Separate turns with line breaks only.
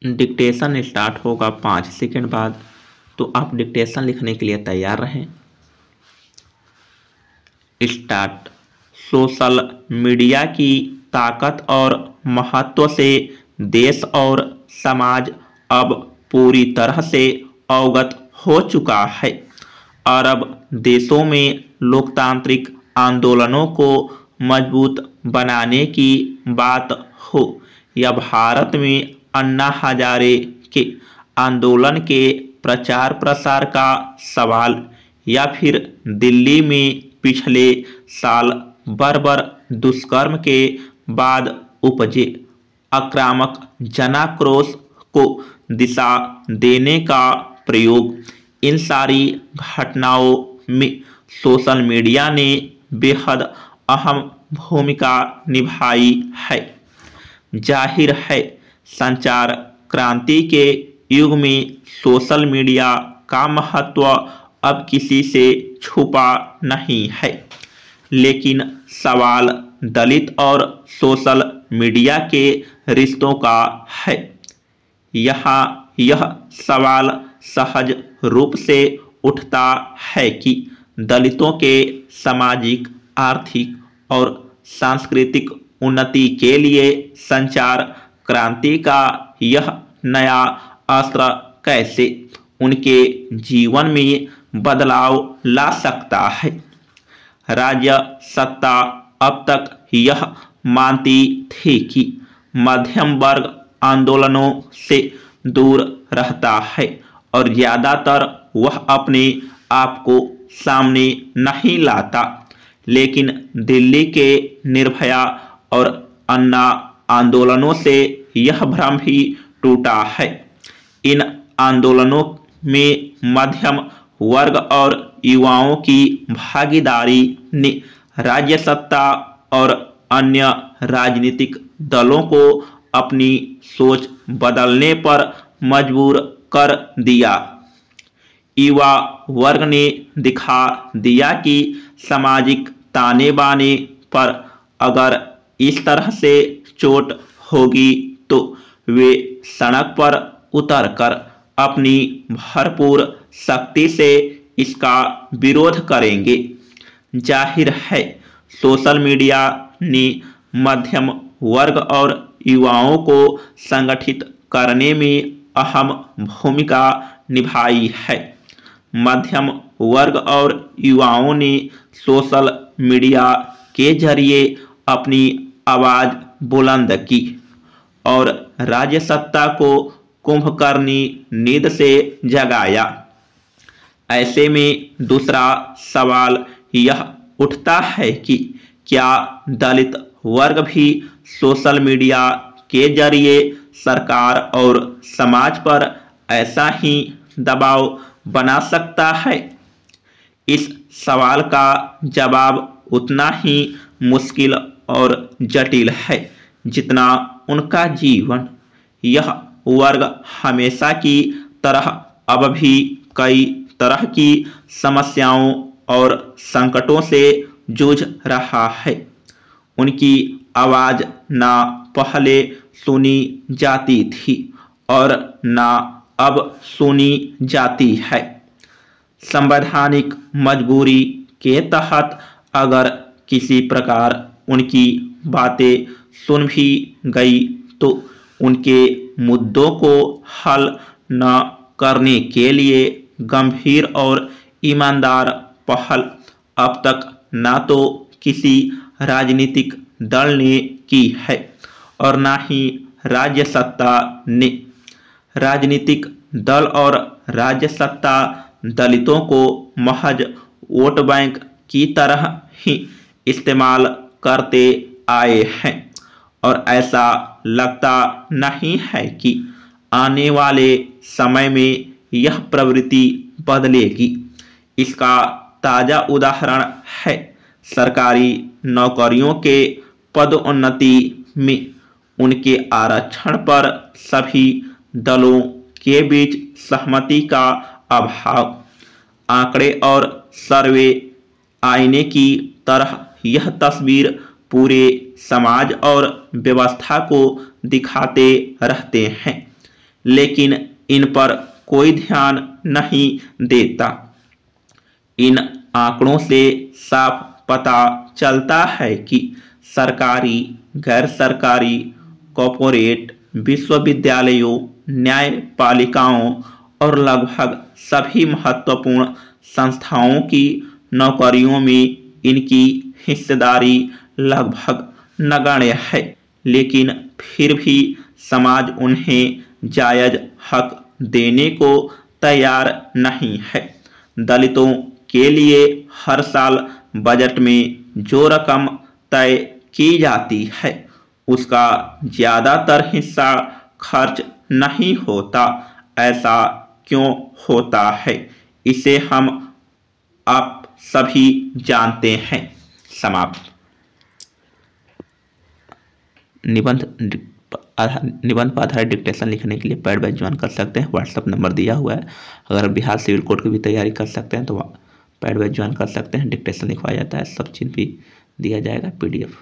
Dictation start होगा 5 second बाद, तो आप डिक्टेशन लिखने के लिए तैयार रहें। स्टार्ट। सोशल मीडिया की ताकत और महत्व से देश और समाज अब पूरी तरह से अवगत हो चुका है। अरब देशों में लोकतांत्रिक आंदोलनों को मजबूत बनाने की बात हो या भारत में अन्ना हजारे के आंदोलन के प्रचार प्रसार का सवाल, या फिर दिल्ली में पिछले साल बर्बर दुष्कर्म के बाद उपजे आक्रामक जनाक्रोश को दिशा देने का प्रयोग, इन सारी घटनाओं में सोशल मीडिया ने बेहद अहम भूमिका निभाई है। जाहिर है, संचार क्रांति के युग में सोशल मीडिया का महत्व अब किसी से छुपा नहीं है। लेकिन सवाल दलित और सोशल मीडिया के रिश्तों का है। यहाँ यह सवाल सहज रूप से उठता है कि दलितों के सामाजिक, आर्थिक और सांस्कृतिक उन्नति के लिए संचार क्रांति का यह नया अस्त्र कैसे उनके जीवन में बदलाव ला सकता है। राज्य सत्ता अब तक यह मानती थी कि मध्यम वर्ग आंदोलनों से दूर रहता है और ज्यादातर वह अपने आप को सामने नहीं लाता। लेकिन दिल्ली के निर्भया और अन्ना आंदोलनों से यह भ्रम भी टूटा है। इन आंदोलनों में मध्यम वर्ग और युवाओं की भागीदारी ने राज्य सत्ता और अन्य राजनीतिक दलों को अपनी सोच बदलने पर मजबूर कर दिया। युवा वर्ग ने दिखा दिया कि सामाजिक ताने बाने पर अगर इस तरह से चोट होगी तो वे सड़क पर उतरकर अपनी भरपूर शक्ति से इसका विरोध करेंगे। जाहिर है, सोशल मीडिया ने मध्यम वर्ग और युवाओं को संगठित करने में अहम भूमिका निभाई है। मध्यम वर्ग और युवाओं ने सोशल मीडिया के जरिए अपनी आवाज बुलंद की और राज्य सत्ता को कुंभकर्णी नींद से जगाया। ऐसे में दूसरा सवाल यह उठता है कि क्या दलित वर्ग भी सोशल मीडिया के जरिए सरकार और समाज पर ऐसा ही दबाव बना सकता है? इस सवाल का जवाब उतना ही मुश्किल और जटिल है जितना उनका जीवन। यह वर्ग हमेशा की तरह अब भी कई तरह की समस्याओं और संकटों से जूझ रहा है। उनकी आवाज ना पहले सुनी जाती थी और ना अब सुनी जाती है। संवैधानिक मजबूरी के तहत अगर किसी प्रकार उनकी बातें सुन भी गई तो उनके मुद्दों को हल न करने के लिए गंभीर और ईमानदार पहल अब तक न तो किसी राजनीतिक दल ने की है और न ही राज्य सत्ता ने। राजनीतिक दल और राज्य सत्ता दलितों को महज वोट बैंक की तरह ही इस्तेमाल करते आए हैं और ऐसा लगता नहीं है कि आने वाले समय में यह प्रवृत्ति बदलेगी। इसका ताजा उदाहरण है सरकारी नौकरियों के पदोन्नति में उनके आरक्षण पर सभी दलों के बीच सहमति का अभाव। आंकड़े और सर्वे आईने की तरह यह तस्वीर पूरे समाज और व्यवस्था को दिखाते रहते हैं। लेकिन इन पर कोई ध्यान नहीं देता। इन आंकड़ों से साफ पता चलता है कि सरकारी, गैर सरकारी, कॉर्पोरेट, विश्वविद्यालयों, न्यायपालिकाओं और लगभग सभी महत्वपूर्ण संस्थाओं की नौकरियों में इनकी हिस्सेदारी लगभग नगण्य है, लेकिन फिर भी समाज उन्हें जायज हक देने को तैयार नहीं है। दलितों के लिए हर साल बजट में जो रकम तय की जाती है उसका ज्यादातर हिस्सा खर्च नहीं होता। ऐसा क्यों होता है, इसे हम आप सभी जानते हैं। समाप्त। निबंध पर आधारित डिक्टेशन लिखने के लिए पैड बैच ज्वाइन कर सकते हैं। व्हाट्सएप नंबर दिया हुआ है। अगर बिहार सिविल कोड की भी तैयारी कर सकते हैं तो पैड बैच ज्वाइन कर सकते हैं। डिक्टेशन लिखवाया जाता है, सब चीज़ भी दिया जाएगा PDF।